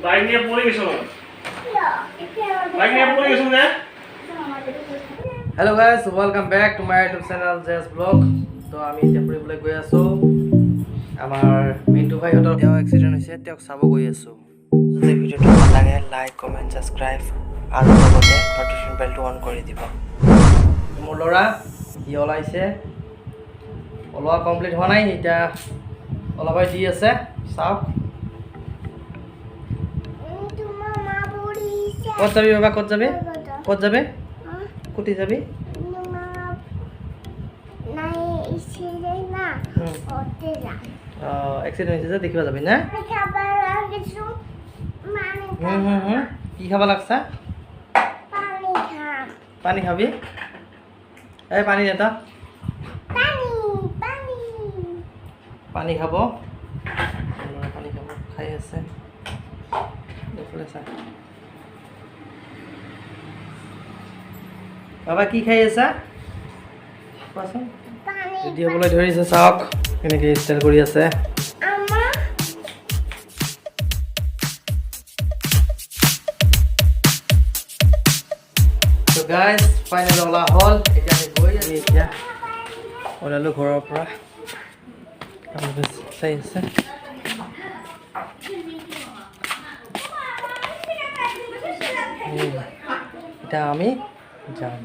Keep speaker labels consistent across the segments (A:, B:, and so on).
A: Bike নিয়ে পড়ে গেছো বাইক নিয়ে পড়ে গেছো না
B: Hello guys, welcome back to my YouTube channel JS Vlog. তো আমি এতিয়া ফুৰিবলৈ গৈ আছো আমাৰ মিন্টু ভাইহঁতৰ তেওঁ এক্সিডেন্ট হৈছে তেওঁক চাব গৈ আছো যদি ভিডিঅ'টো ভাল লাগে লাইক কমেন্ট সাবস্ক্ৰাইব আৰু লগতে নটিফিকেশ্যন বেলটো অন কৰি দিব মোৰ ল'ৰা ই ওলাইছে ওলোৱা কমপ্লিট হোৱা নাই এতিয়া ওলাবাই দি আছে চাওক ক'ত যাবি বাবা ক'ত যাবি ক'ত যাবি কুটি যাবি এক্সিডেন্ট হৈছে যে দেখিব যাবি না কি খাব লাগছা পানী খাবি এই পানী দে তো পানী খাব পানী খাব খাই আছে দেখিলে চা বাবা কি খাই আছা কোৱাচোন ৰেডি হ'বলৈ ধৰিছে চাওক কেনেকৈ ষ্টাইল কৰি আছে তো গাইজ ফাইনেল ওলা হ'ল এতিয়া আমি গৈ আমি এতিয়া ওলালোঁ ঘৰৰ পৰা চাই আছে এতিয়া আমি যাম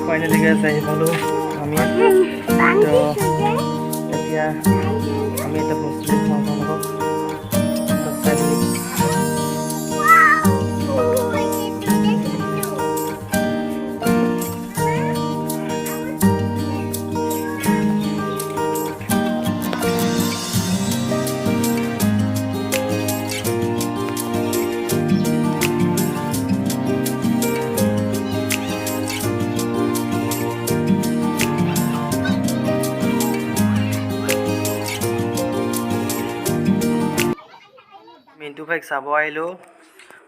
B: ফাইনেলি গাইজ আহি পালোঁ আমি তো এতিয়া আমি এটা বস্তু খাওঁ আপোনালোকক মিন্টু ভাইক চাব আহিলোঁ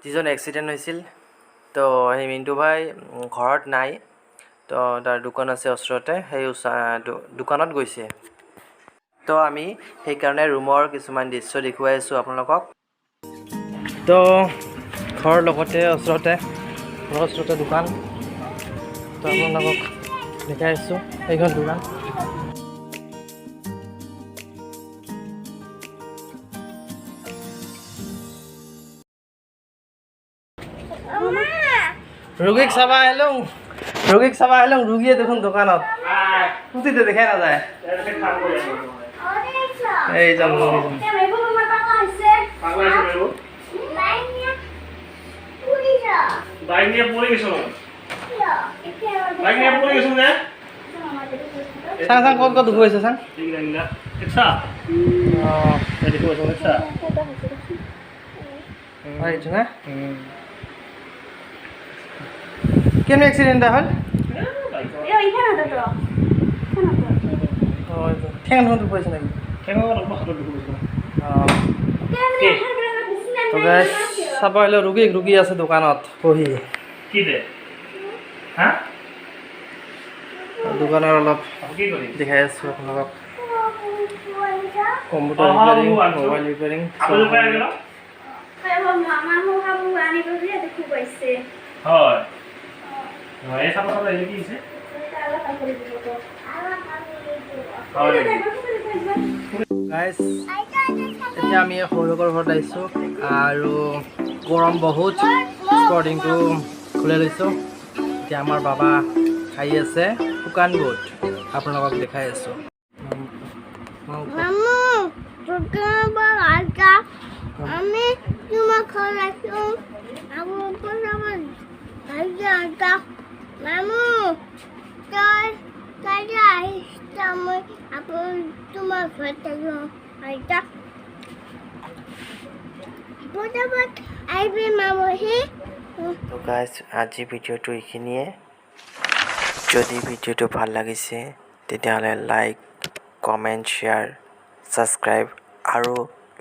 B: যিজন এক্সিডেণ্ট হৈছিল তো সেই মিন্টু ভাই ঘৰত নাই তো তাৰ দোকান আছে ওচৰতে সেই দোকানত গৈছে তো আমি সেইকাৰণে ৰুমৰ কিছুমান দৃশ্য দেখুৱাই আছোঁ আপোনালোকক তো ঘৰৰ লগতে ওচৰতে দোকান তো আপোনালোকক দেখাই আছোঁ সেইখন দোকান ৰোগীক চাবা আহিলোঁ ৰোগীয়ে দেখোন দোকানত পুতিতে দেখাই নাযায় এইজন
A: বাইক নিয়ে পড়ে গেছো বাইক নিয়ে পড়ে গেছো না
B: চাং ক'ত দুখ হৈছে চাং
A: দেখছা দেখো দেখছা
B: এইটো না কেনে এক্সিডেণ্ট হ'ল ঠেং দুখ হৈছে নেকি চাব আহিলে ৰোগী আছে দোকানত বহি দোকানৰ অলপ দেখাই আছোঁ আপোনালোকক computer repairing mobile repairing guys এতিয়া আমি সৌৰভৰ ঘৰত আহিছোঁ আৰু গৰম বহুত স্পৰ্টিংটো খুলি লৈছোঁ এতিয়া আমাৰ বাবা খাই আছে শুকান বুট আপোনালোকক দেখাই আছোঁ
C: আমি তোমাক মামু তই কাইলৈ আহিছা মই তোমাৰ ঘৰত থাকিম আহিবি মামু
B: তো গাইজ আজি ভিডিঅ'টো এইখিনিয়ে যদি ভিডিঅ'টো ভাল লাগিছে তেতিয়াহ'লে লাইক কমেণ্ট শ্বেয়াৰ ছাবস্ক্ৰাইব আৰু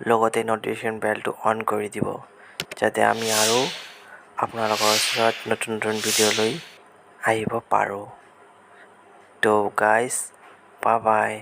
B: লগতে নটিফিকেশ্যন বেলটো অন কৰি দিব যাতে আমি আৰু আপোনালোকৰ ওচৰত নতুন ভিডিঅ' লৈ আহিব পাৰোঁ তো গাইজ বাই বাই